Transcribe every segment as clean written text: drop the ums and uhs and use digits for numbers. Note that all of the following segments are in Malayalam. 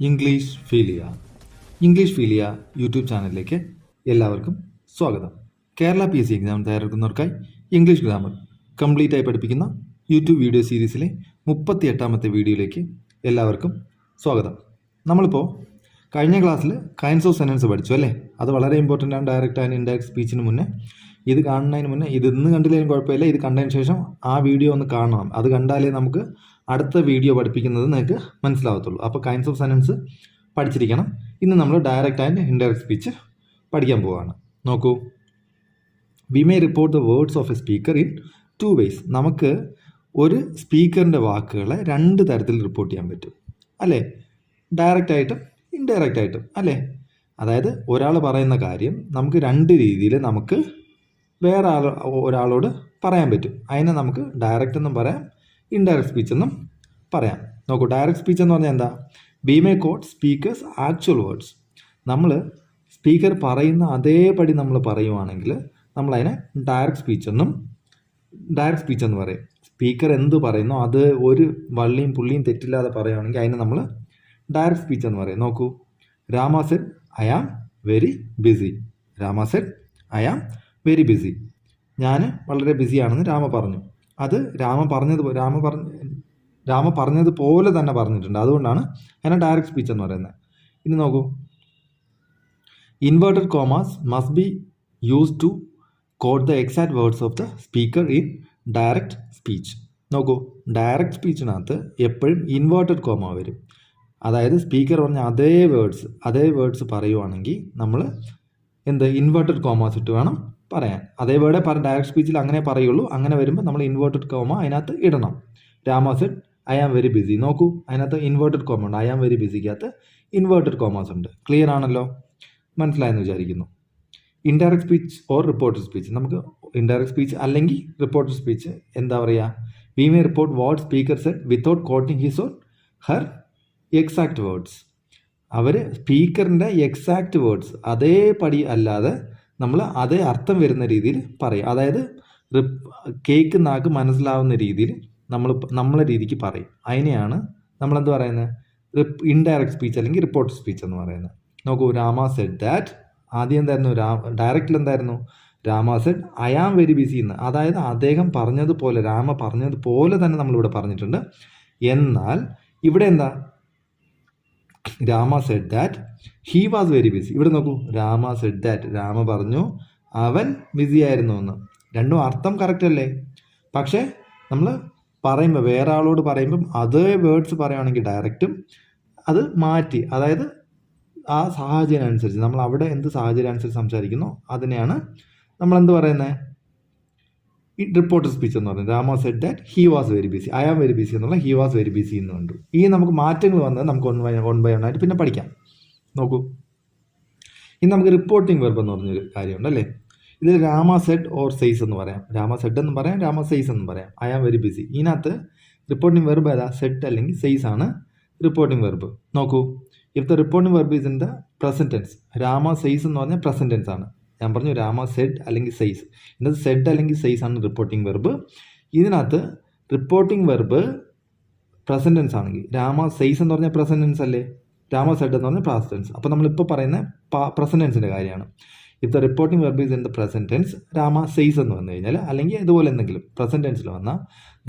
ഇംഗ്ലീഷ് ഫീലിയ യൂട്യൂബ് ചാനലിലേക്ക് എല്ലാവർക്കും സ്വാഗതം. കേരള PSC എക്സാം തയ്യാറെടുക്കുന്നവർക്കായി ഇംഗ്ലീഷ് ഗ്രാമർ കംപ്ലീറ്റ് ആയി പഠിപ്പിക്കുന്ന യൂട്യൂബ് വീഡിയോ സീരീസിലെ 38ാമത്തെ വീഡിയോയിലേക്ക് എല്ലാവർക്കും സ്വാഗതം. നമ്മളിപ്പോൾ കഴിഞ്ഞ ക്ലാസ്സിൽ കൈൻഡ്സ് ഓഫ് സെൻറ്റൻസ് പഠിച്ചു അല്ലേ? അത് വളരെ ഇമ്പോർട്ടൻ്റ് ആണ്. ഡയറക്റ്റ് ആൻഡ് ഇൻഡയറക്റ്റ് സ്പീച്ചിന് മുന്നേ, ഇത് കാണുന്നതിന് മുന്നേ, ഇത് ഇന്ന് കണ്ടില്ലെങ്കിലും കുഴപ്പമില്ല, ഇത് കണ്ടതിന് ശേഷം ആ വീഡിയോ ഒന്ന് കാണണം. അത് കണ്ടാലേ നമുക്ക് അടുത്ത വീഡിയോ പഠിപ്പിക്കുന്നത് നിങ്ങൾക്ക് മനസ്സിലാവത്തുള്ളൂ. അപ്പോൾ കൈൻഡ്സ് ഓഫ് സെൻറ്റൻസ് പഠിച്ചിരിക്കണം. ഇന്ന് നമ്മൾ ഡയറക്റ്റ് ആൻഡ് ഇൻഡയറക്റ്റ് സ്പീച്ച് പഠിക്കാൻ പോവുകയാണ്. നോക്കൂ, V may report the words of A speaker in 2 ways. നമുക്ക് ഒരു സ്പീക്കറിൻ്റെ വാക്കുകളെ 2 തരത്തിൽ റിപ്പോർട്ട് ചെയ്യാൻ പറ്റും അല്ലേ? ഡയറക്റ്റ് ആയിട്ടും ഇൻഡയറക്റ്റ് ആയിട്ടും അല്ലേ? അതായത് ഒരാൾ പറയുന്ന കാര്യം നമുക്ക് 2 രീതിയിൽ നമുക്ക് വേറെ ഒരാളോട് പറയാൻ പറ്റും. അതിനെ നമുക്ക് ഡയറക്റ്റ് എന്നും പറയാം, ഇൻഡയറക്റ്റ് സ്പീച്ച് എന്നും പറയാം. നോക്കൂ, ഡയറക്റ്റ് സ്പീച്ച് എന്ന് പറഞ്ഞാൽ എന്താ? We may quote speakers actual words. നമ്മൾ സ്പീക്കർ പറയുന്ന അതേപടി നമ്മൾ പറയുവാണെങ്കിൽ നമ്മളതിനെ ഡയറക്റ്റ് സ്പീച്ച് എന്ന് പറയും. സ്പീക്കർ എന്ത് പറയുന്നോ അത് ഒരു വള്ളിയും പുള്ളിയും തെറ്റില്ലാതെ പറയുകയാണെങ്കിൽ അതിനെ നമ്മൾ ഡയറക്റ്റ് സ്പീച്ച് എന്ന് പറയും. നോക്കൂ, Rama said I am very busy. Rama said I am very busy. ഞാൻ വളരെ ബിസിയാണെന്ന് രാമ പറഞ്ഞു. അത് രാമ പറഞ്ഞതുപോലെ തന്നെ പറഞ്ഞിട്ടുണ്ട്. അതുകൊണ്ടാണ് അതിനെ ഡയറക്റ്റ് സ്പീച്ച് എന്ന് പറയുന്നത്. ഇനി നോക്കൂ, inverted commas must be use to quote the exact words of the speaker in direct speech. നോക്കൂ, ഡയറക്റ്റ് സ്പീച്ചിനകത്ത് എപ്പോഴും ഇൻവേർട്ടഡ് കോമ വരും. അതായത് സ്പീക്കർ പറഞ്ഞ അതേ വേർഡ്സ് പറയുവാണെങ്കിൽ നമ്മൾ ഇൻവേർട്ടഡ് കോമാസ് ഇട്ട് വേണം പറയാൻ. അതേ വേർഡേ ഡയറക്റ്റ് സ്പീച്ചിൽ അങ്ങനെ പറയുള്ളൂ. അങ്ങനെ വരുമ്പോൾ നമ്മൾ ഇൻവേർട്ടഡ് കോമ അതിനകത്ത് ഇടണം. Rama said I am very busy. നോക്കൂ, അതിനകത്ത് ഇൻവേർട്ടഡ് കോമ ഉണ്ട്. ഐ ആം വെരി ബിസിക്കകത്ത് ഇൻവേർട്ടഡ് കോമാസ് ഉണ്ട്. ക്ലിയർ ആണല്ലോ? മനസ്സിലായെന്ന് വിചാരിക്കുന്നു. Indirect speech or reported speech. നമുക്ക് ഇൻഡയറക്റ്റ് സ്പീച്ച് അല്ലെങ്കിൽ റിപ്പോർട്ടഡ് സ്പീച്ച് എന്താ പറയുക? We may report what speaker said without quoting his or her exact words. അവർ സ്പീക്കറിൻ്റെ എക്സാക്ട് വേർഡ്സ് അതേപടി അല്ലാതെ നമ്മൾ അതേ അർത്ഥം വരുന്ന രീതിയിൽ പറയും. അതായത് കേൾക്കുന്ന മനസ്സിലാവുന്ന രീതിയിൽ നമ്മളെ രീതിക്ക് പറയും. അതിനെയാണ് നമ്മളെന്ത് പറയുന്നത്? ഇൻഡയറക്റ്റ് സ്പീച്ച് അല്ലെങ്കിൽ റിപ്പോർട്ടഡ് സ്പീച്ച് എന്ന് പറയുന്നത്. നോക്കൂ, രാമ സെഡ് ദാറ്റ്. ആദ്യം എന്തായിരുന്നു? ഡയറക്റ്റിൽ എന്തായിരുന്നു? Rama said I am very busy എന്ന്. അതായത് അദ്ദേഹം പറഞ്ഞതുപോലെ, രാമ പറഞ്ഞതുപോലെ തന്നെ നമ്മളിവിടെ പറഞ്ഞിട്ടുണ്ട്. എന്നാൽ ഇവിടെ എന്താ? Rama said that he was very BC. ഇവിടെ നോക്കൂ, രാമ സെഡ് ദാറ്റ്, രാമ പറഞ്ഞു അവൻ ബിസി ആയിരുന്നു എന്ന്. രണ്ടും അർത്ഥം കറക്റ്റ് അല്ലേ? പക്ഷേ നമ്മൾ പറയുമ്പോൾ, വേറെ ആളോട് പറയുമ്പം അതേ വേർഡ്സ് പറയുകയാണെങ്കിൽ ഡയറക്റ്റും അത് മാറ്റി, അതായത് ആ സാഹചര്യം അനുസരിച്ച് നമ്മൾ അവിടെ എന്ത് സാഹചര്യം അനുസരിച്ച് സംസാരിക്കുന്നോ അതിനെയാണ് നമ്മൾ എന്ത് പറയുന്നത്? റിപ്പോർട്ടഡ് സ്പീച്ച് എന്ന് പറയുന്നത്. Rama said that he was very busy, I am very busy എന്നുള്ള ഹി വാസ് വെരി ബിസി എന്ന് കണ്ടു. ഈ നമുക്ക് മാറ്റങ്ങൾ വന്നത് നമുക്ക് വൺ ബൈ ആയിട്ട് പിന്നെ പഠിക്കാം. നോക്കൂ, ഇനി നമുക്ക് റിപ്പോർട്ടിംഗ് വെർബ് എന്ന് പറഞ്ഞൊരു കാര്യമുണ്ട് അല്ലേ? ഇതിൽ രാമ സെഡ് ഓർ സെയ്സ് എന്ന് പറയാം, രാമ സെഡ് എന്ന് പറയാം, രാമ സെയ്സ് എന്ന് പറയാം. I am very busy. ഇതിനകത്ത് റിപ്പോർട്ടിംഗ് വെർബ് ഏതാ? സെഡ് അല്ലെങ്കിൽ സെയ്സ് ആണ് റിപ്പോർട്ടിംഗ് വെർബ്. നോക്കൂ, if the reporting verb is in the present tense. Rama says എന്ന് പറഞ്ഞാൽ പ്രസന്റ് ടെൻസ് ആണ്. ഞാൻ പറഞ്ഞു രാമ സെഡ് അല്ലെങ്കിൽ സെയ്സ്. ഇതിനകത്ത് സെഡ് അല്ലെങ്കിൽ സെയ്സ് ആണ് റിപ്പോർട്ടിംഗ് വെർബ്. ഇതിനകത്ത് റിപ്പോർട്ടിംഗ് വെർബ് പ്രസന്റ് ടെൻസ് ആണെങ്കിൽ, രാമ സെയ്സ് എന്ന് പറഞ്ഞാൽ പ്രസന്റ് ടെൻസ് അല്ലേ? രാമ സെഡ് എന്ന് പറഞ്ഞാൽ പാസ്റ്റ് ടെൻസ്. അപ്പോൾ നമ്മളിപ്പോൾ പറയുന്ന പ്രസന്റ് ടെൻസിൻ്റെ കാര്യമാണ്. If the reporting verb is in the present tense, Rama says എന്ന് വന്നു കഴിഞ്ഞാൽ, അല്ലെങ്കിൽ ഇതുപോലെ എന്തെങ്കിലും പ്രസന്റ് ടെൻസിൽ വന്നാൽ,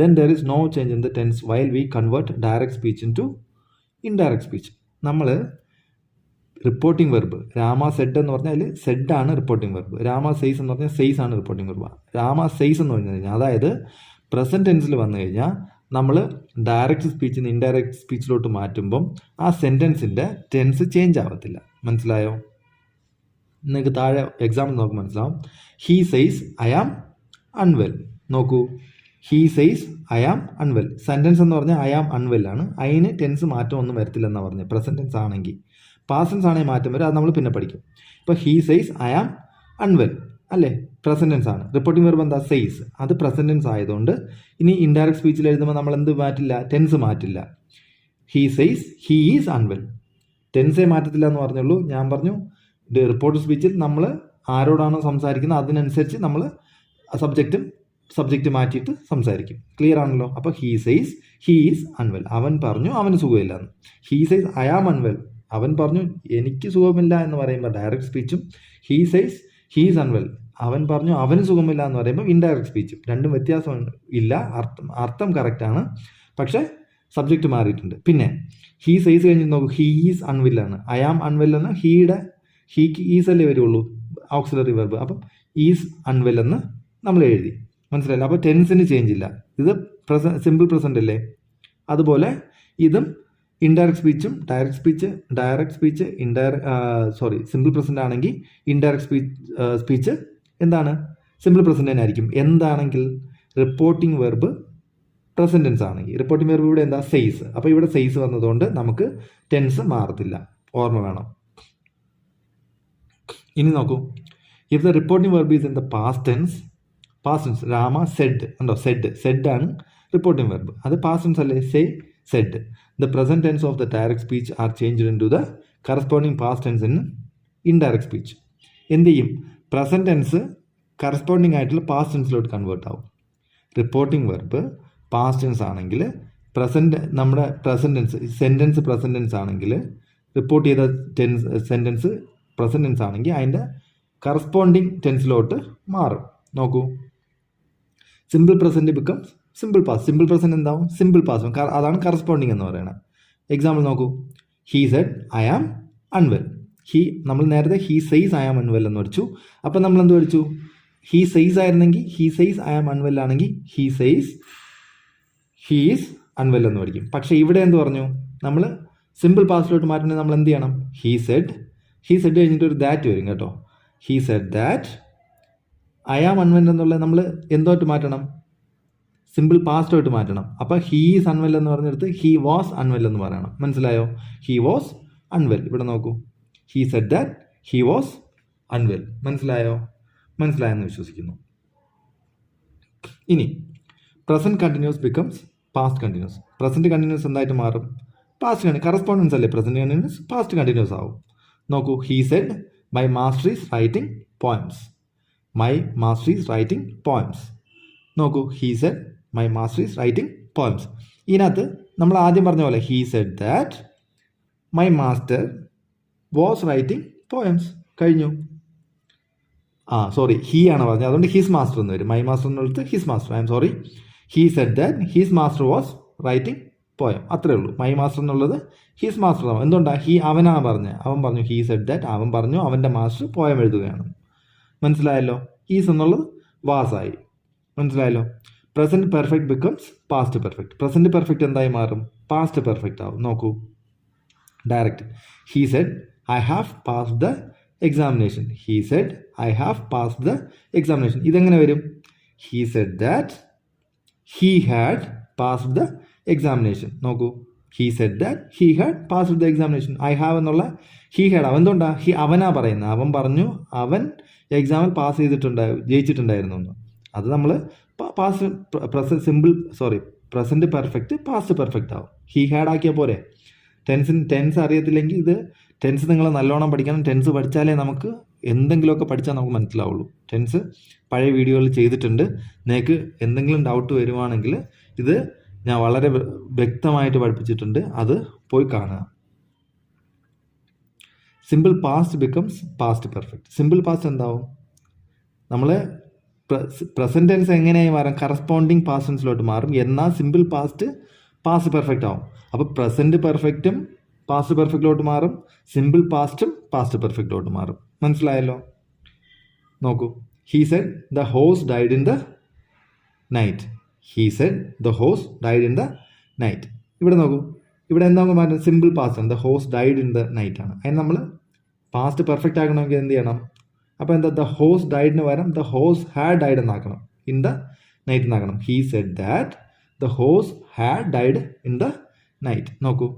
then there is no change in the tense while we convert direct speech into indirect speech. നമ്മൾ റിപ്പോർട്ടിംഗ് വെർബ് രാമ സെഡ് എന്ന് പറഞ്ഞാൽ സെഡ് ആണ് റിപ്പോർട്ടിംഗ് വെർബ്. രാമ സെയ്സ് എന്ന് പറഞ്ഞാൽ സെയ്സ് ആണ് റിപ്പോർട്ടിംഗ് വെർബ്. രാമ സെയ്സ് എന്ന് പറഞ്ഞു കഴിഞ്ഞാൽ, അതായത് പ്രസന്റ് ടെൻസിൽ വന്നു കഴിഞ്ഞാൽ നമ്മൾ ഡയറക്റ്റ് സ്പീച്ചിൽ നിന്ന് ഇൻഡയറക്റ്റ് സ്പീച്ചിലോട്ട് മാറ്റുമ്പം ആ സെൻറ്റൻസിൻ്റെ ടെൻസ് ചേഞ്ച് ആവത്തില്ല. മനസ്സിലായോ? നിങ്ങൾക്ക് താഴെ എക്സാമ്പിൾ നോക്കുമ്പോൾ മനസ്സിലാവും. He says I am unwell. നോക്കൂ, he says I am unwell. Sentence എന്ന് പറഞ്ഞാൽ ഐ ആം അൺവെൽ ആണ്. അതിന് ടെൻസ് മാറ്റം ഒന്നും വരത്തില്ലെന്നാണ് പറഞ്ഞത്. പ്രസന്റ് ടെൻസ് ആണെങ്കിൽ. പാസ്റ്റ് ടെൻസ് ആണെങ്കിൽ മാറ്റം വരും, അത് നമ്മൾ പിന്നെ പഠിക്കും. ഇപ്പോൾ he says I am unwell അല്ലേ? പ്രസന്റ് ടെൻസ് ആണ്. റിപ്പോർട്ടിംഗ് വെർബ് എന്താ? സെയ്സ്. അത് പ്രസന്റ് ടെൻസ് ആയതുകൊണ്ട് ഇനി ഇൻഡയറക്റ്റ് സ്പീച്ചിൽ എഴുതുമ്പോൾ നമ്മൾ എന്ത് മാറ്റില്ല? ടെൻസ് മാറ്റില്ല. He says he is unwell. ടെൻസേ മാറ്റത്തില്ല എന്ന് പറഞ്ഞുള്ളൂ. ഞാൻ പറഞ്ഞു റിപ്പോർട്ടഡ് സ്പീച്ചിൽ നമ്മൾ ആരോടാണോ സംസാരിക്കുന്നത് അതിനനുസരിച്ച് നമ്മൾ സബ്ജക്റ്റും സബ്ജക്റ്റ് മാറ്റിയിട്ട് സംസാരിക്കും. ക്ലിയർ ആണല്ലോ? അപ്പോൾ he says he is unwell. അവൻ പറഞ്ഞു അവന് സുഖമില്ല എന്ന്. He says I am unwell. അവൻ പറഞ്ഞു എനിക്ക് സുഖമില്ല എന്ന് പറയുമ്പോൾ ഡയറക്റ്റ് സ്പീച്ചും, he says he is unwell. അവൻ പറഞ്ഞു അവന് സുഖമില്ല എന്ന് പറയുമ്പോൾ ഇൻഡയറക്റ്റ് സ്പീച്ചും. രണ്ടും വ്യത്യാസം ഇല്ല. അർത്ഥം കറക്റ്റാണ്, പക്ഷേ സബ്ജക്റ്റ് മാറിയിട്ടുണ്ട്. പിന്നെ ഹീ സെയ്സ് കഴിഞ്ഞ് നോക്കൂ, ഹീ ഈസ് അൺവെൽ ആണ്. ഐ ആം അൺവെൽ എന്ന് ഹീക്ക് ഈസ് അല്ലേ വരുള്ളൂ, ഓക്സിലറി വെർബ്. അപ്പം ഈസ് അൺവെൽ എന്ന് നമ്മൾ എഴുതി. മനസ്സിലായില്ല? അപ്പോൾ ടെൻസിന് ചേഞ്ച് ഇല്ല. ഇത് സിമ്പിൾ പ്രസന്റ് അല്ലേ? അതുപോലെ ഇതും ഇൻഡയറക്റ്റ് സ്പീച്ചും ഡയറക്റ്റ് സ്പീച്ച് സിമ്പിൾ പ്രസന്റ് ആണെങ്കിൽ ഇൻഡയറക്റ്റ് സ്പീച്ച് എന്താണ്? സിമ്പിൾ പ്രസന്റ് തന്നെ ആയിരിക്കും. എന്താണെങ്കിൽ റിപ്പോർട്ടിംഗ് വെർബ് പ്രസന്റ് ടെൻസ് ആണെങ്കിൽ. റിപ്പോർട്ടിംഗ് വെർബ് ഇവിടെ എന്താ? സെയ്സ്. അപ്പോൾ ഇവിടെ സെയ്സ് വന്നതുകൊണ്ട് നമുക്ക് ടെൻസ് മാറത്തില്ല. ഓർമ്മ വേണം. ഇനി നോക്കൂ, if the reporting verb is in the past tense, Rama said ഉണ്ടോ? സെഡ് ആണ് റിപ്പോർട്ടിംഗ് വെർബ്. അത് പാസ്റ്റ് ടെൻസ് അല്ലേ? Said. The present tense of the direct speech are changed into the corresponding past tense in indirect speech. എന്ത് ചെയ്യും? പ്രസന്റ് ടെൻസ് കറസ്പോണ്ടിങ് ആയിട്ടുള്ള പാസ്റ്റ് ടെൻസിലോട്ട് കൺവേർട്ട് ആവും. റിപ്പോർട്ടിംഗ് വെർബ് പാസ്റ്റ് ടെൻസ് ആണെങ്കിൽ നമ്മുടെ present tense sentence present tense ആണെങ്കിൽ, റിപ്പോർട്ട് ചെയ്ത സെൻറ്റൻസ് പ്രസന്റ് ടെൻസ് ആണെങ്കിൽ അതിൻ്റെ കറസ്പോണ്ടിങ് ടെൻസിലോട്ട് മാറും. നോക്കൂ, simple present becomes simple past. Simple present എന്താവും? Simple past. അതാണ് കറസ്പോണ്ടിങ് എന്ന് പറയുന്നത്. എക്സാമ്പിൾ നോക്കൂ, he said I am unwell. നമ്മൾ നേരത്തെ he says I am unwell എന്ന് പഠിച്ചു. അപ്പം നമ്മൾ എന്ത് പഠിച്ചു? ഹീ സെയ്സ് ആയിരുന്നെങ്കിൽ he says I am unwell ആണെങ്കിൽ he says he is unwell എന്ന് പഠിക്കും. പക്ഷേ ഇവിടെ എന്ത് പറഞ്ഞു? നമ്മൾ സിമ്പിൾ പാസ്റ്റിലോട്ട് മാറ്റണമെങ്കിൽ നമ്മൾ എന്ത് ചെയ്യണം? ഹീ സെഡ് കഴിഞ്ഞിട്ട് ഒരു ദാറ്റ് വരും കേട്ടോ. He said that I am unwell എന്നുള്ളത് നമ്മൾ എന്തോട്ട് മാറ്റണം? സിമ്പിൾ പാസ്റ്റായിട്ട് മാറ്റണം. അപ്പോൾ ഹീ ഈസ് അൺവെൽ എന്ന് പറഞ്ഞെടുത്ത് ഹീ വാസ് അൺവെൽ എന്ന് പറയണം. മനസ്സിലായോ? He was unwell. ഇവിടെ നോക്കൂ, he said that he was unwell. മനസ്സിലായെന്ന് വിശ്വസിക്കുന്നു. ഇനി present continuous becomes past continuous. Present continuous എന്തായിട്ട് മാറും? പാസ്റ്റ് കറസ്പോണ്ടൻസ് അല്ലേ? പ്രസന്റ് കണ്ടിന്യൂസ് പാസ്റ്റ് കണ്ടിന്യൂസ് ആവും. നോക്കൂ, he said my master is writing poems. നോക്കൂ, he said my master is writing poems. ഇതിനകത്ത് നമ്മൾ ആദ്യം പറഞ്ഞ പോലെ he said that my master was writing poems. കഴിഞ്ഞു. ഹീ ആണ് പറഞ്ഞത്, അതുകൊണ്ട് ഹിസ് മാസ്റ്റർ എന്ന് വരും. മൈ മാസ്റ്റർ എന്നുള്ളത് his master. I am sorry. He said that his master was writing poem. അത്രേ ഉള്ളൂ. മൈ മാസ്റ്റർ എന്നുള്ളത് ഹിസ് മാസ്റ്റർ ആവും. എന്തുകൊണ്ടാണ്? അവനാണ് പറഞ്ഞത്. അവൻ പറഞ്ഞു ഹീ സെഡ് ദാറ്റ്, അവൻ പറഞ്ഞു അവൻ്റെ മാസ്റ്റർ പോയം എഴുതുകയാണ്. മനസ്സിലായല്ലോ? ഈസ് എന്നുള്ളത് വാസായി. മനസ്സിലായല്ലോ? Present perfect becomes past perfect. Present perfect എന്തായി മാറും? പാസ്റ്റ് പെർഫെക്റ്റ് ആവും. നോക്കൂ, direct. He said I have passed the examination. ഇതെങ്ങനെ വരും? He said that he had passed the examination. നോക്കൂ, he said that he had passed the examination. I have എന്നുള്ള ഹീ ഹാഡ് അവൻ എന്തുകൊണ്ടാ? അവനാ പറയുന്നത്. അവൻ പറഞ്ഞു അവൻ എക്സാമിൽ ജയിച്ചിട്ടുണ്ടായിരുന്നു എന്ന്. അത് നമ്മൾ പ്രസന്റ് പെർഫെക്റ്റ് പാസ്റ്റ് പെർഫെക്റ്റ് ആവും. ഹീ ഹാഡ് ആക്കിയ പോരെ. ടെൻസ് അറിയത്തില്ലെങ്കിൽ ഇത് ടെൻസ് നിങ്ങൾ നല്ലോണം പഠിക്കണം. ടെൻസ് പഠിച്ചാലേ നമുക്ക് എന്തെങ്കിലുമൊക്കെ പഠിച്ചാൽ നമുക്ക് മനസ്സിലാവുള്ളൂ. ടെൻസ് പഴയ വീഡിയോകളിൽ ചെയ്തിട്ടുണ്ട്. നിങ്ങൾക്ക് എന്തെങ്കിലും ഡൗട്ട് വരുവാണെങ്കിൽ ഇത് ഞാൻ വളരെ വ്യക്തമായിട്ട് പഠിപ്പിച്ചിട്ടുണ്ട്. അത് പോയി കാണുക. Simple past becomes past perfect. Simple past എന്താവും? നമ്മൾ പ്രസന്റ് ടെൻസ് എങ്ങനെയായി മാറും? കറസ്പോണ്ടിങ് പാസ്റ്റ് ടെൻസിലോട്ട് മാറും. എന്നാൽ സിമ്പിൾ പാസ്റ്റ് പെർഫെക്റ്റ് ആവും. അപ്പോൾ പ്രസന്റ് പെർഫെക്റ്റും പാസ്റ്റ് പെർഫെക്റ്റിലോട്ട് മാറും. സിമ്പിൾ പാസ്റ്റും പാസ്റ്റ് പെർഫെക്റ്റിലോട്ട് മാറും. മനസ്സിലായല്ലോ? നോക്കൂ, he said the horse died in the night. ഇവിടെ നോക്കൂ, ഇവിടെ എന്താ മാറ്റം? സിമ്പിൾ പാസ്റ്റ് ആണ്. The horse died in the night ആണ്. അതിന് നമ്മൾ പാസ്റ്റ് പെർഫെക്റ്റ് ആക്കണമെങ്കിൽ എന്ത് ചെയ്യണം? അപ്പോൾ എന്താ? ദ ഹോഴ്സ് ഡൈഡിന് പകരം ദ ഹോഴ്സ് ഹാഡ് ഡൈഡ് എന്നാക്കണം. ഇൻ ദ നൈറ്റ് എന്നാക്കണം. He said that the horse had died in the night. നോക്കൂ,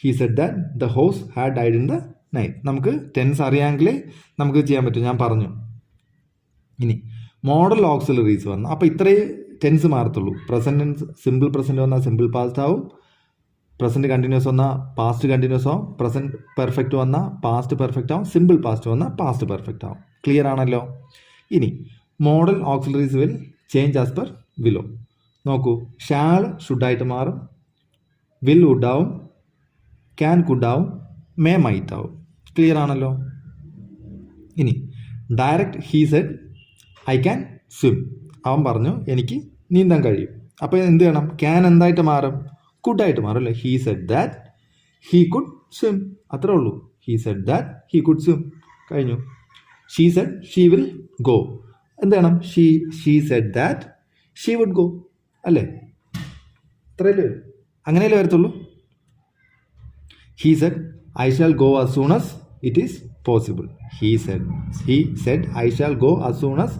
he said that the horse had died in the night. നമുക്ക് ടെൻസ് അറിയാമെങ്കിൽ നമുക്ക് ചെയ്യാൻ പറ്റും. ഞാൻ പറഞ്ഞു. ഇനി മോഡൽ ഓക്സിലറീസ് വന്നു. അപ്പോൾ ഇത്രയും ടെൻസ് മാറത്തുള്ളൂ. പ്രസന്റ് ടെൻസ് സിമ്പിൾ പ്രസന്റ് വന്നാൽ സിമ്പിൾ പാസ്റ്റ് ആവും. പ്രസന്റ് കണ്ടിന്യൂസ് വന്നാൽ പാസ്റ്റ് കണ്ടിന്യൂസ് ആവും. പ്രസന്റ് പെർഫെക്റ്റ് വന്നാൽ പാസ്റ്റ് പെർഫെക്റ്റ് ആവും. സിമ്പിൾ പാസ്റ്റ് വന്നാൽ പാസ്റ്റ് പെർഫെക്റ്റ് ആവും. ക്ലിയർ ആണല്ലോ? ഇനി modal auxiliaries will change as per below. നോക്കൂ, ഷാൾ ഷുഡായിട്ട് മാറും, വിൽ വുഡാവും, ക്യാൻ കുഡാവും, മേ മൈറ്റ് ആവും. ക്ലിയർ ആണല്ലോ. ഇനി direct he said I can swim. അവൻ പറഞ്ഞു എനിക്ക് നീന്താൻ കഴിയും. അപ്പോൾ എന്ത് ചെയ്യണം? ക്യാൻ എന്തായിട്ട് മാറും? കുഡായിട്ട് മാറും അല്ലേ? He said that he could swim. അത്രേ ഉള്ളൂ. He said that he could swim. കഴിഞ്ഞു. She said she will go. എന്ത് ചെയ്യണം? She said that she would go അല്ലേ? അത്രയല്ലേ? അങ്ങനെയല്ലേ വരത്തുള്ളൂ. He said I shall go as soon as it is possible. He said I shall go as soon as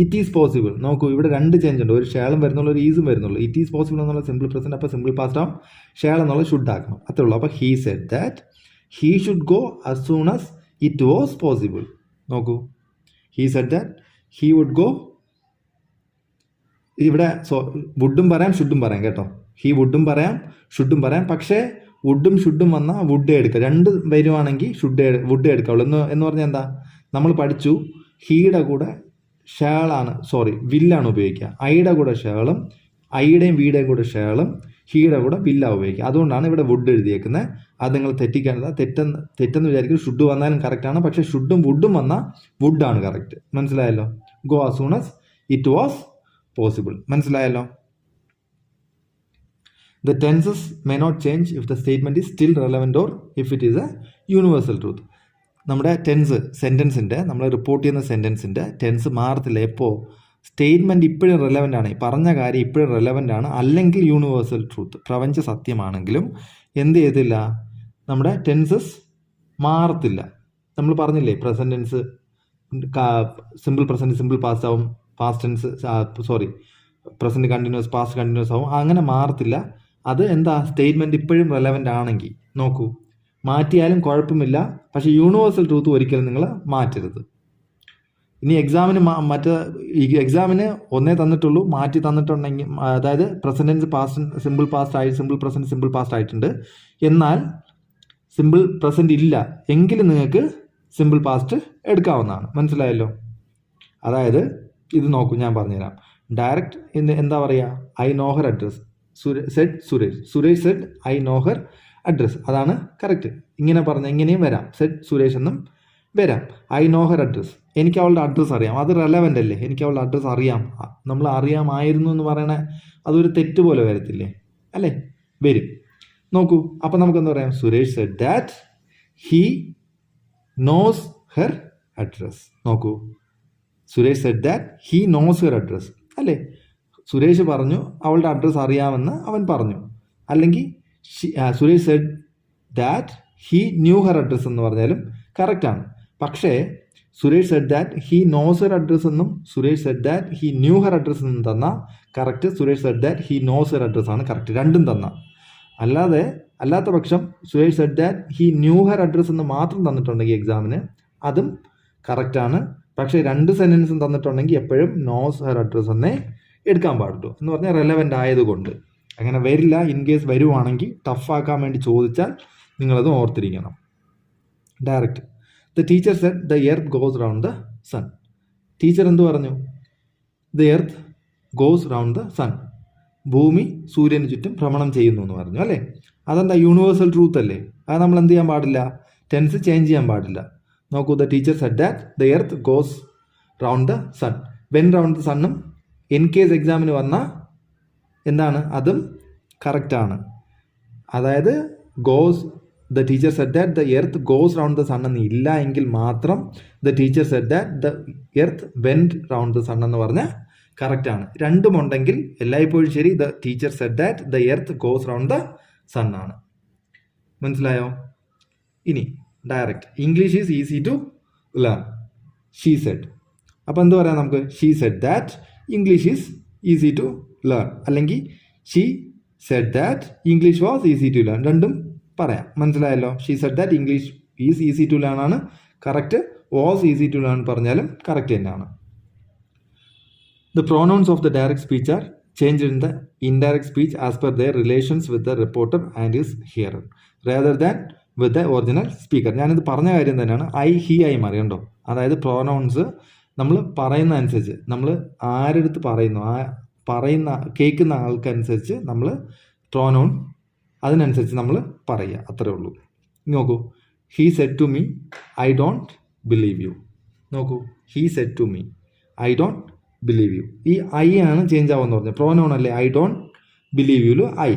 it is possible. നോക്കൂ, ഇവിടെ രണ്ട് ചേഞ്ച് ഉണ്ട്. ഒരു ഷാളും വരുന്നുള്ളൂ, ഒരു ഈസും വരുന്നുള്ളൂ. ഇറ്റ് ഈസ് പോസിബിൾ എന്നുള്ള സിമ്പിൾ പ്രസന്റ്, അപ്പോൾ സിമ്പിൾ പാസ്റ്റ് ആവും. ഷാൾ എന്നുള്ള ഷുഡ് ആക്കണം. അത്രേ ഉള്ളൂ. അപ്പോൾ he said that he should go as soon as it was possible. നോക്കൂ, he said that he would go. ഇവിടെ വുഡും പറയാം ഷുഡും പറയാം കേട്ടോ. ഹീ വുഡും പറയാം ഷുഡും പറയാം. പക്ഷേ വുഡും ഷുഡും വന്നാൽ വുഡ് എടുക്കുക. രണ്ട് വരുവാണെങ്കിൽ വുഡ് എടുക്കാവുള്ളൂ. എന്ന് പറഞ്ഞാൽ എന്താ? നമ്മൾ പഠിച്ചു ഹീയുടെ കൂടെ വില്ലാണ് ഉപയോഗിക്കുക. ഐയുടെ കൂടെ ഷേളും ഐയുടെയും വീയുടെയും കൂടെ ഷേളും ഹീയുടെ കൂടെ വില്ലാണ് ഉപയോഗിക്കുക. അതുകൊണ്ടാണ് ഇവിടെ വുഡ് എഴുതിയേക്കുന്നത്. അത് നിങ്ങൾ തെറ്റിക്കേണ്ടത്. തെറ്റെന്ന് വിചാരിക്കും. ഷുഡ് വന്നാലും കറക്റ്റാണ്. പക്ഷേ ഷുഡും വുഡും വന്നാൽ വുഡാണ് കറക്റ്റ്. മനസ്സിലായല്ലോ? Go as soon as it was possible. മനസ്സിലായല്ലോ? The tenses may not change if the statement is still relevant or if it is a universal truth. നമ്മുടെ സെൻറ്റൻസിൻ്റെ നമ്മൾ റിപ്പോർട്ട് ചെയ്യുന്ന സെൻറ്റൻസിൻ്റെ ടെൻസ് മാറത്തില്ല. എപ്പോൾ? സ്റ്റേറ്റ്മെൻറ്റ് ഇപ്പോഴും റെലവൻ്റ് ആണ്, പറഞ്ഞ കാര്യം ഇപ്പോഴും റെലവൻ്റ് ആണ്, അല്ലെങ്കിൽ യൂണിവേഴ്സൽ ട്രൂത്ത് പ്രപഞ്ച സത്യമാണെങ്കിലും എന്ത് ചെയ്തില്ല? നമ്മുടെ ടെൻസസ് മാറത്തില്ല. നമ്മൾ പറഞ്ഞില്ലേ, present tense simple present simple past ആവും, past tense present continuous past continuous ആവും. അങ്ങനെ മാറത്തില്ല. അത് എന്താ? സ്റ്റേറ്റ്മെൻറ്റ് ഇപ്പോഴും റെലവൻ്റ് ആണെങ്കിൽ. നോക്കൂ, മാറ്റിയാലും കുഴപ്പമില്ല, പക്ഷേ യൂണിവേഴ്സൽ ട്രൂത്ത് ഒരിക്കലും നിങ്ങൾ മാറ്റരുത്. ഇനി എക്സാമിന് ഒന്നേ തന്നിട്ടുള്ളൂ, മാറ്റി തന്നിട്ടുണ്ടെങ്കിൽ, അതായത് present tense past simple past ആയി, സിമ്പിൾ പ്രസൻറ്റ് സിമ്പിൾ പാസ്റ്റ് ആയിട്ടുണ്ട്, എന്നാൽ സിമ്പിൾ പ്രസൻറ്റ് ഇല്ല എങ്കിലും നിങ്ങൾക്ക് സിമ്പിൾ പാസ്റ്റ് എടുക്കാവുന്നതാണ്. മനസ്സിലായല്ലോ? അതായത് ഇത് നോക്കൂ, ഞാൻ പറഞ്ഞുതരാം. ഡയറക്റ്റ് എന്താ പറയുക? I know her address. Suresh said I know her address. അതാണ് കറക്റ്റ്. ഇങ്ങനെ ഇങ്ങനെയും വരാം. സെഡ് സുരേഷ് എന്നും വരാം. I know her address. എനിക്ക് അവളുടെ അഡ്രസ്സ് അറിയാം. അത് റെലവൻ്റ് അല്ലേ? എനിക്ക് അവളുടെ അഡ്രസ്സ് അറിയാം. നമ്മൾ അറിയാമായിരുന്നു എന്ന് പറയണ അതൊരു തെറ്റ് പോലെ വരത്തില്ലേ? അല്ലേ? വരും. നോക്കൂ, അപ്പം നമുക്ക് എന്താ പറയാം? Suresh said that he knows her address. നോക്കൂ, Suresh said that he knows her address അല്ലേ? സുരേഷ് പറഞ്ഞു അവളുടെ അഡ്രസ്സ് അറിയാമെന്ന് അവൻ പറഞ്ഞു. അല്ലെങ്കിൽ Suresh said that he knew her address എന്ന് പറഞ്ഞാലും കറക്റ്റാണ്. പക്ഷേ Suresh said that he knows her address എന്നും Suresh said that he knew her address എന്നും തന്നാൽ correct Suresh said that he knows her address ആണ് കറക്റ്റ്. രണ്ടും തന്നാൽ. അല്ലാത്ത പക്ഷം Suresh said that he knew her address എന്ന് മാത്രം തന്നിട്ടുണ്ടെങ്കിൽ എക്സാമിന് അതും കറക്റ്റാണ്. പക്ഷേ രണ്ട് സെൻറ്റൻസും തന്നിട്ടുണ്ടെങ്കിൽ എപ്പോഴും നോസ് ഹെർ അഡ്രസ് എന്നേ എടുക്കാൻ പാടുള്ളൂ. എന്ന് പറഞ്ഞാൽ റെലവൻ്റ് ആയതുകൊണ്ട്. അങ്ങനെ വരില്ല. ഇൻ കേസ് വരുവാണെങ്കിൽ ടഫാക്കാൻ വേണ്ടി ചോദിച്ചാൽ നിങ്ങളത് ഓർത്തിരിക്കണം. Direct the teacher said the earth goes round the sun. Teacher എന്ത് പറഞ്ഞു? The earth goes round the sun. ഭൂമി സൂര്യന് ചുറ്റും ഭ്രമണം ചെയ്യുന്നു എന്ന് പറഞ്ഞു അല്ലേ? അതെന്താ? യൂണിവേഴ്സൽ ട്രൂത്ത് അല്ലേ? അത് നമ്മൾ എന്ത് ചെയ്യാൻ പാടില്ല? ടെൻസ് ചേഞ്ച് ചെയ്യാൻ പാടില്ല. നോക്കൂ, the teacher said that the earth goes round the sun. When round the സണ്ണും ഇൻ കേസ് എക്സാമിന് വന്നാൽ എന്താണ്? അതും കറക്റ്റാണ്. അതായത് the teacher said that the earth goes round the sun എന്ന് ഇല്ല എങ്കിൽ മാത്രം the teacher said that the earth went round the sun എന്ന് പറഞ്ഞാൽ കറക്റ്റാണ്. രണ്ടും ഉണ്ടെങ്കിൽ എല്ലായ്പ്പോഴും ശരി the teacher said that the earth goes round the sun ആണ്. മനസ്സിലായോ? ഇനി direct English is easy to learn. She said. അപ്പോൾ എന്ത് പറയാം നമുക്ക്? She said that English is easy to learn, അല്ലെങ്കിൽ she said that English was easy to learn. രണ്ടും പറയാം. മനസ്സിലായല്ലോ? She said that English is easy to learn ആണ് correct. Was easy to learn പറഞ്ഞാലും കറക്റ്റ് തന്നെയാണ്. The pronouns of the direct speech are changed in the indirect speech as per their relations with the reporter and his hearer rather than with the original speaker. ഞാനിത് പറഞ്ഞ കാര്യം തന്നെയാണ്. ഐ ഹി ആയി മാറി. കണ്ടോ? അതായത് പ്രോനൗൺസ് നമ്മൾ പറയുന്ന അനുസരിച്ച്, നമ്മൾ ആരെടുത്ത് പറയുന്നു, കേൾക്കുന്ന ആൾക്കനുസരിച്ച് നമ്മൾ പ്രോനൗൺ അതിനനുസരിച്ച് നമ്മൾ പറയുക, അത്രേ ഉള്ളൂ. നോക്കൂ, he said to me I don't believe you. നോക്കൂ, he said to me I don't believe you. ഈ ഐ ആണ് ചേഞ്ച് ആവുമെന്ന് പറഞ്ഞത്, പ്രോനൗൺ അല്ലേ. ഐ ഡോണ്ട് ബിലീവ് യുല് ഐ,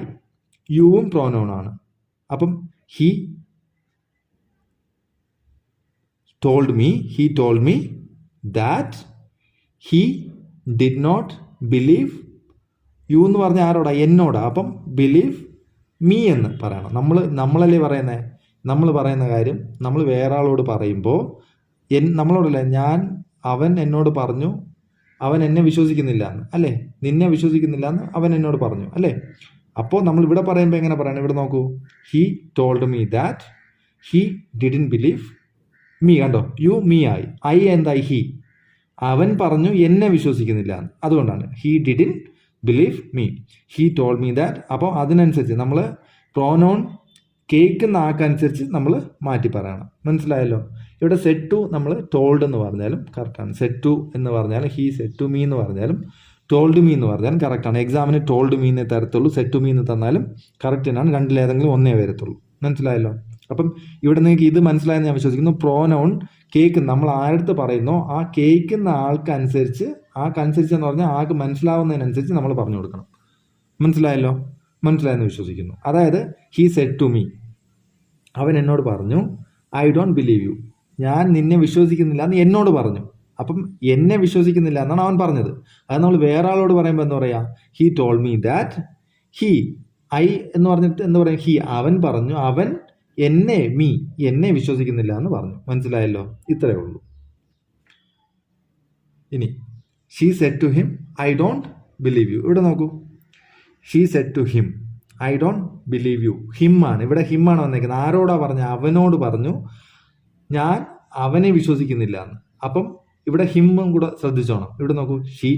യുവും പ്രോനൗൺ ആണ്. അപ്പം he told me that he did not believe you എന്ന് പറഞ്ഞാൽ ആരോടാ? എന്നോടാ. അപ്പം ബിലീവ് മീ എന്ന് പറയണം. നമ്മളല്ലേ പറയുന്നത്. നമ്മൾ പറയുന്ന കാര്യം നമ്മൾ വേറെ ആളോട് പറയുമ്പോൾ നമ്മളോടല്ല, അവൻ എന്നോട് പറഞ്ഞു അവൻ എന്നെ വിശ്വസിക്കുന്നില്ല എന്ന്, അല്ലേ? നിന്നെ വിശ്വസിക്കുന്നില്ല എന്ന് അവൻ എന്നോട് പറഞ്ഞു, അല്ലേ? അപ്പോൾ നമ്മൾ ഇവിടെ പറയുമ്പോൾ എങ്ങനെ പറയണം? ഇവിടെ നോക്കൂ, he told me that he didn't believe me. കണ്ടോ, യു മീ ആയി. ഐ എന്തായി? ഹീ. അവൻ പറഞ്ഞു എന്നെ വിശ്വസിക്കുന്നില്ല എന്ന്. അതുകൊണ്ടാണ് he didn't believe me, he told me that. അപ്പോൾ അതിനനുസരിച്ച് നമ്മൾ പ്രോനൗൺ കേൾക്കുന്ന ആൾക്കനുസരിച്ച് നമ്മൾ മാറ്റി പറയണം. മനസ്സിലായല്ലോ? ഇവിടെ സെഡ് ടു നമ്മൾ ടോൾഡ് എന്ന് പറഞ്ഞാലും കറക്റ്റാണ്. സെഡ് ടു എന്ന് പറഞ്ഞാലും ഹീ സെഡ് ടു മീ എന്ന് പറഞ്ഞാലും ടോൾഡ് മീ എന്ന് പറഞ്ഞാലും കറക്റ്റാണ്. എക്സാമിന് ടോൾഡ് മീ എന്നേ തരത്തുള്ളൂ, സെഡ് ടു മീ എന്ന് തന്നാലും കറക്റ്റിനാണ്. രണ്ടിലേതെങ്കിലും ഒന്നേ വരത്തുള്ളൂ. മനസ്സിലായല്ലോ? അപ്പം ഇവിടെ നിങ്ങൾക്ക് ഇത് മനസ്സിലായെന്ന് ഞാൻ വിശ്വസിക്കുന്നു. പ്രോനൗൺ കേൾക്കുന്ന, നമ്മൾ ആരടുത്ത് പറയുന്നോ ആ കേൾക്കുന്ന ആൾക്കനുസരിച്ച്, എന്ന് പറഞ്ഞാൽ ആൾക്ക് മനസ്സിലാവുന്നതിനനുസരിച്ച് നമ്മൾ പറഞ്ഞു കൊടുക്കണം. മനസ്സിലായല്ലോ? മനസ്സിലായെന്ന് വിശ്വസിക്കുന്നു. അതായത് ഹീ സെഡ് ടു മീ, അവൻ എന്നോട് പറഞ്ഞു ഐ ഡോണ്ട് ബിലീവ് യു, ഞാൻ നിന്നെ വിശ്വസിക്കുന്നില്ല എന്ന് എന്നോട് പറഞ്ഞു. അപ്പം എന്നെ വിശ്വസിക്കുന്നില്ല എന്നാണ് അവൻ പറഞ്ഞത്. അത് നമ്മൾ വേറെ ആളോട് പറയുമ്പോൾ എന്താ പറയുക? He told me that he, I എന്ന് പറഞ്ഞിട്ട് എന്താ പറയുക? ഹീ, അവൻ പറഞ്ഞു, അവൻ എന്നെ വിശ്വസിക്കുന്നില്ല എന്ന് പറഞ്ഞു. മനസ്സിലായല്ലോ? ഇത്രയേ ഉള്ളൂ. ഇനി she said to him I don't believe you. ഇവിടെ നോക്കൂ, she said to him I don't believe you. Him ആണ് ഇവിടെ, ഹിം ആണ് വന്നേക്കുന്നത്. ആരോടാ പറഞ്ഞു? അവനോട് പറഞ്ഞു ഞാൻ അവനെ വിശ്വസിക്കുന്നില്ല എന്ന്. അപ്പം ഇവിടെ ഹിമ്മും കൂടെ ശ്രദ്ധിച്ചോണം. ഇവിടെ നോക്കൂ, she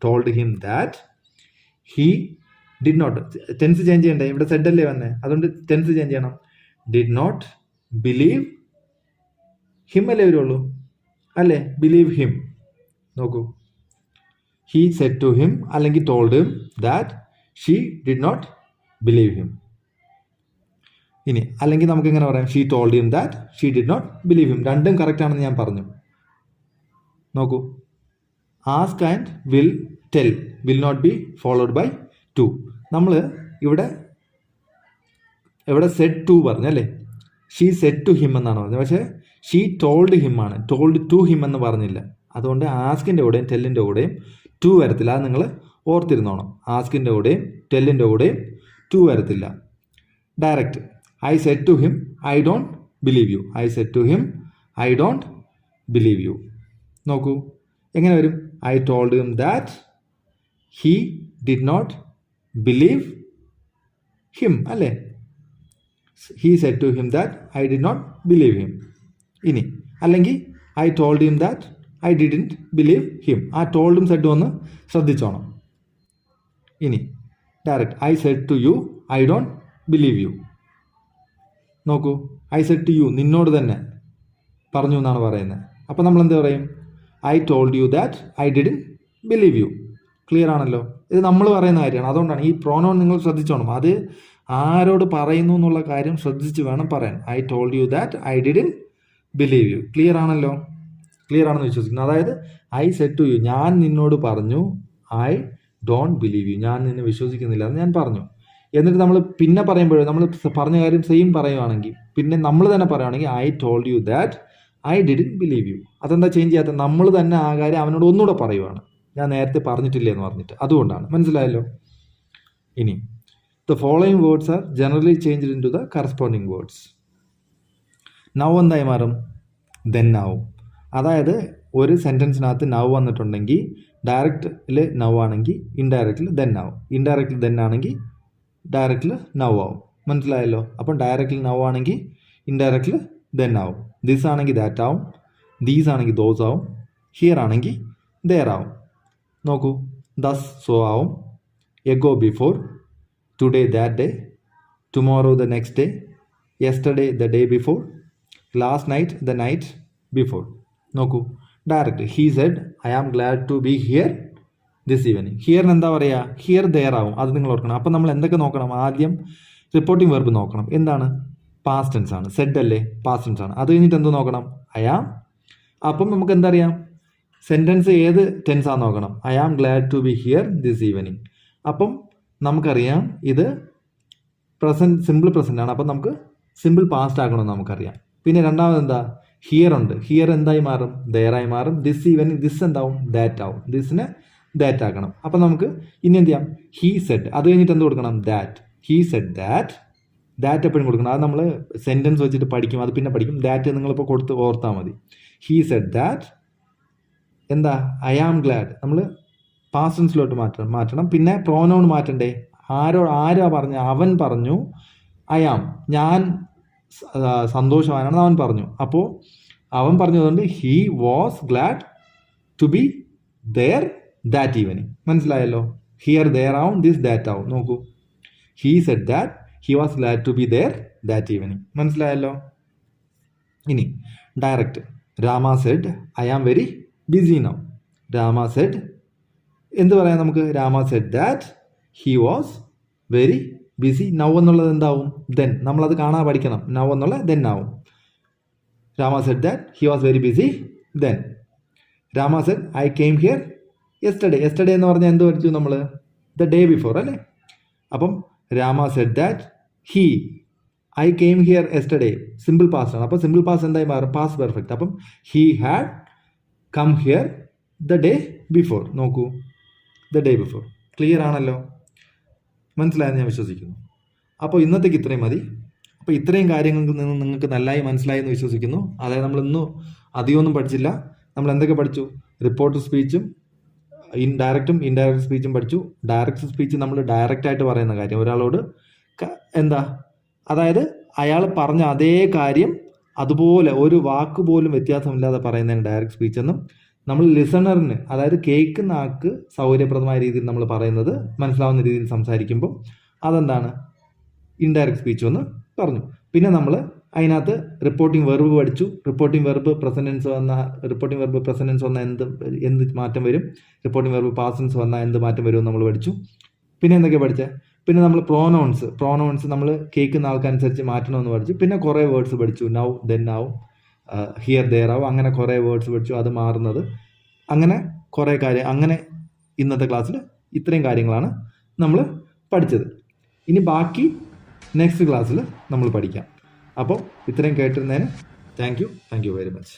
told him that he did not. Tense change ചെയ്യണ്ടേ? ഇവിടെ സെഡ് അല്ലേ വന്നേ, അതുകൊണ്ട് ടെൻസ് ചേഞ്ച് ചെയ്യണം. ഡിഡ് നോട്ട് ബിലീവ് ഹിം അല്ലേ വരുള്ളൂ, അല്ലേ? Believe him. നോക്കൂ, ഹീ സെഡ് ടു ഹിം അല്ലെങ്കിൽ told him that she did not believe him. ഇനി അല്ലെങ്കിൽ നമുക്ക് എങ്ങനെ പറയാം? She told him that she did not believe him. രണ്ടും കറക്റ്റ് ആണെന്ന് ഞാൻ പറഞ്ഞു. നോക്കൂ, ask and will tell will not be followed by to. നമ്മൾ ഇവിടെ സെഡ് ടു പറഞ്ഞല്ലേ, ഷീ സെഡ് ടു ഹിം എന്നാണ് പറഞ്ഞത്. പക്ഷേ ഷീ ടോൾഡ് ഹിം ആണ്, ടോൾഡ് ടു ഹിം എന്ന് പറഞ്ഞില്ല. അതുകൊണ്ട് ആസ്കിൻ്റെ കൂടെയും ടെല്ലിൻ്റെ കൂടെയും ടു വരത്തില്ല. അത് നിങ്ങൾ ഓർത്തിരുന്നോണം. ആസ്കിൻ്റെ കൂടെയും ടെല്ലിൻ്റെ കൂടെയും ടു വരത്തില്ല. Direct I said to him I don't believe you. I said to him I don't believe you. നോക്കൂ എങ്ങനെ വരും? I told him that he did not believe him, അല്ലേ? He said to him that I did not believe him. ഇനി അല്ലെങ്കിൽ I told him that I didn't believe him. ആ ടോൾഡും സെഡും ഒന്ന് ശ്രദ്ധിച്ചോണം. ഇനി direct I said to you I don't believe you. നോക്കൂ, ഐ സെഡ് ടു യു, നിന്നോട് തന്നെ പറഞ്ഞു എന്നാണ് പറയുന്നത്. അപ്പോൾ നമ്മൾ എന്ത് പറയും? I told you that I didn't believe you. Clear ആണല്ലോ? ഇത് നമ്മൾ പറയുന്ന കാര്യമാണ്. അതുകൊണ്ടാണ് ഈ പ്രോനൗൺ നിങ്ങൾ ശ്രദ്ധിച്ചോണം. അത് ആരോട് പറയുന്നു എന്നുള്ള കാര്യം ശ്രദ്ധിച്ച് വേണം പറയാൻ. I told you that I didn't believe you. Clear ആണല്ലോ? ക്ലിയർ ആണെന്ന് വിശ്വസിക്കുന്നു. അതായത് ഐ സെഡ് ടു യു, ഞാൻ നിന്നോട് പറഞ്ഞു ഐ ഡോണ്ട് ബിലീവ് യു, ഞാൻ നിന്നെ വിശ്വസിക്കുന്നില്ല എന്ന് ഞാൻ പറഞ്ഞു. എന്നിട്ട് നമ്മൾ പിന്നെ പറയുമ്പോഴേ നമ്മൾ പറഞ്ഞ കാര്യം സെയിം പറയുവാണെങ്കിൽ, പിന്നെ നമ്മൾ തന്നെ പറയുകയാണെങ്കിൽ I told you that I didn't believe you. അതെന്താ ചേഞ്ച് ചെയ്യാത്ത? നമ്മൾ തന്നെ ആ കാര്യം അവനോട് ഒന്നുകൂടെ പറയുവാണ്, ഞാൻ നേരത്തെ പറഞ്ഞിട്ടില്ലേ എന്ന് പറഞ്ഞിട്ട്. അതുകൊണ്ടാണ്. മനസ്സിലായല്ലോ? ഇനി the following words are generally changed into the corresponding words. Now എന്തായി മാറും? ദെൻ ആവും. അതായത് ഒരു സെൻറ്റൻസിനകത്ത് നൗ വന്നിട്ടുണ്ടെങ്കിൽ ഡയറക്റ്റിൽ നൗ ആണെങ്കിൽ ഇൻഡയറക്റ്റിൽ ദെൻ ആവും, ഇൻഡയറക്റ്റിൽ ദെൻ ആണെങ്കിൽ ഡയറക്റ്റിൽ നൗ ആവും. മനസ്സിലായല്ലോ? അപ്പം ഡയറക്റ്റിൽ നൗ ആണെങ്കിൽ ഇൻഡയറക്റ്റിൽ ദെൻ ആവും. ദിസ് ആണെങ്കിൽ ദാറ്റ് ആവും, ദീസ് ആണെങ്കിൽ ദോസ് ആവും, ഹിയർ ആണെങ്കിൽ ദെയർ ആവും. നോക്കൂ, ദസ് സോ ആവും, ago before, today that day, tomorrow the next day, yesterday the day before, last night the night before. നോക്കൂ, direct. He said I am glad to be here this evening. ഹിയറിന് എന്താ പറയുക? ഹിയർ ദെയർ ആവും. അത് നിങ്ങൾ ഓർക്കണം. അപ്പം നമ്മൾ എന്തൊക്കെ നോക്കണം? ആദ്യം റിപ്പോർട്ടിംഗ് വെർബ് നോക്കണം. എന്താണ്? പാസ്റ്റ് ടെൻസ് ആണ്. സെഡ് അല്ലേ? പാസ്റ്റ് ടെൻസ് ആണ്. അത് കഴിഞ്ഞിട്ട് എന്ത് നോക്കണം? I am. അപ്പം നമുക്ക് എന്താ അറിയാം? സെൻറ്റൻസ് ഏത് ടെൻസ് ആണെന്ന് നോക്കണം. I am glad to be here this evening. അപ്പം നമുക്കറിയാം ഇത് പ്രസൻറ്റ്, സിമ്പിൾ പ്രസൻ്റ് ആണ്. അപ്പം നമുക്ക് സിമ്പിൾ പാസ്റ്റ് ആക്കണമെന്ന് നമുക്കറിയാം. പിന്നെ രണ്ടാമത് എന്താ? ഹിയർ ഉണ്ട്. ഹിയർ എന്തായി മാറും? ദെയറായി മാറും. ദിസ് ഈവനിങ് ദിസ് എന്താവും? ദാറ്റ് ആവും. ദിസിനെ ദാറ്റ് ആക്കണം. അപ്പം നമുക്ക് ഇനി എന്ത് ചെയ്യാം? He said. അത് കഴിഞ്ഞിട്ട് എന്ത് കൊടുക്കണം? That. He said that. That എപ്പോഴും കൊടുക്കണം. അത് നമ്മൾ സെൻറ്റൻസ് വെച്ചിട്ട് പഠിക്കും, അത് പിന്നെ പഠിക്കും. ദാറ്റ് നിങ്ങളിപ്പോൾ കൊടുത്ത് ഓർത്താൽ മതി. He said that. എന്താ? I am glad. നമ്മൾ പാസ്റ്റ് ടെൻസിലോട്ട് മാറ്റണം. പിന്നെ പ്രോനൗൺ മാറ്റണ്ടേ? ആരാ പറഞ്ഞ? അവൻ പറഞ്ഞു. ഐ ആം, ഞാൻ സന്തോഷവാനാണെന്ന് അവൻ പറഞ്ഞു. അപ്പോൾ അവൻ പറഞ്ഞതുകൊണ്ട് he was glad to be there that evening. മനസ്സിലായല്ലോ? ഹിയർ ദെയർ ആവും, ദിസ് ദാറ്റ് ആവും. നോക്കൂ, he said that he was glad to be there that evening. മനസ്സിലായല്ലോ? ഇനി direct. Rama said I am very busy now. Rama said, എന്ത് പറയാം നമുക്ക്? Rama said that he was very busy. Now എന്നുള്ളത് എന്താവും? ദെൻ. നമ്മളത് കാണാൻ പഠിക്കണം. നൗ എന്നുള്ള ദെൻ ആവും. Rama said that he was very busy then. Rama said I came here yesterday. Yesterday എന്ന് പറഞ്ഞാൽ എന്ത് പഠിച്ചു നമ്മൾ? ദ ഡേ ബിഫോർ അല്ലേ? അപ്പം Rama said that he, I came here yesterday, simple past ആണ്. അപ്പോൾ സിമ്പിൾ പാസ്റ്റ് എന്തായി മാറും? Past perfect. അപ്പം he had come here the day before. നോക്കൂ, ദ ഡേ ബിഫോർ. ക്ലിയർ ആണല്ലോ? മനസ്സിലായെന്ന് ഞാൻ വിശ്വസിക്കുന്നു. അപ്പോൾ ഇന്നത്തേക്ക് ഇത്രയും മതി. അപ്പോൾ ഇത്രയും കാര്യങ്ങളിൽ നിന്ന് നിങ്ങൾക്ക് നന്നായി മനസ്സിലായി എന്ന് വിശ്വസിക്കുന്നു. അതായത് നമ്മളിന്നും അധികമൊന്നും പഠിച്ചില്ല. നമ്മൾ എന്തൊക്കെ പഠിച്ചു? റിപ്പോർട്ട് സ്പീച്ചും ഇൻഡയറക്റ്റും ഇൻഡയറക്റ്റ് സ്പീച്ചും പഠിച്ചു. ഡയറക്റ്റ് സ്പീച്ച് നമ്മൾ ഡയറക്റ്റായിട്ട് പറയുന്ന കാര്യം ഒരാളോട് എന്താ, അതായത് അയാൾ പറഞ്ഞ അതേ കാര്യം അതുപോലെ ഒരു വാക്ക് പോലും വ്യത്യാസമില്ലാതെ പറയുന്നതിന് ഡയറക്റ്റ് സ്പീച്ച് എന്നും, നമ്മൾ ലിസണറിന്, അതായത് കേൾക്കുന്ന ആൾക്ക് സൗകര്യപ്രദമായ രീതിയിൽ നമ്മൾ പറയുന്നത് മനസ്സിലാവുന്ന രീതിയിൽ സംസാരിക്കുമ്പോൾ അതെന്താണ്? ഇൻഡയറക്റ്റ് സ്പീച്ച് എന്ന് പറഞ്ഞു. പിന്നെ നമ്മൾ അതിനകത്ത് റിപ്പോർട്ടിംഗ് വെർബ് പഠിച്ചു. റിപ്പോർട്ടിംഗ് വെർബ് പ്രസൻറ്റൻസ് വന്നാൽ എന്ത് മാറ്റം വരും, റിപ്പോർട്ടിംഗ് വെർബ് പാസ്റ്റ് ടെൻസ് വന്നാൽ എന്ത് മാറ്റം വരും എന്ന് നമ്മൾ പഠിച്ചു. പിന്നെ എന്തൊക്കെ പഠിച്ചത്? പിന്നെ നമ്മൾ പ്രോനൗൺസ് നമ്മൾ കേൾക്കുന്ന ആൾക്കനുസരിച്ച് മാറ്റണമെന്ന് പഠിച്ചു. പിന്നെ കുറേ വേർഡ്സ് പഠിച്ചു. നൗ, ദെൻ ആവും, ഹിയർ ദെയർ ആവും, അങ്ങനെ കുറേ വേർഡ്സ് പഠിച്ചു. അത് മാറുന്നത്, അങ്ങനെ കുറേ കാര്യം. അങ്ങനെ ഇന്നത്തെ ക്ലാസ്സിൽ ഇത്രയും കാര്യങ്ങളാണ് നമ്മൾ പഠിച്ചത്. ഇനി ബാക്കി നെക്സ്റ്റ് ക്ലാസ്സിൽ നമ്മൾ പഠിക്കാം. അപ്പോൾ ഇത്രയും കേട്ടിരുന്നതിന് താങ്ക് യു വെരി മച്ച്.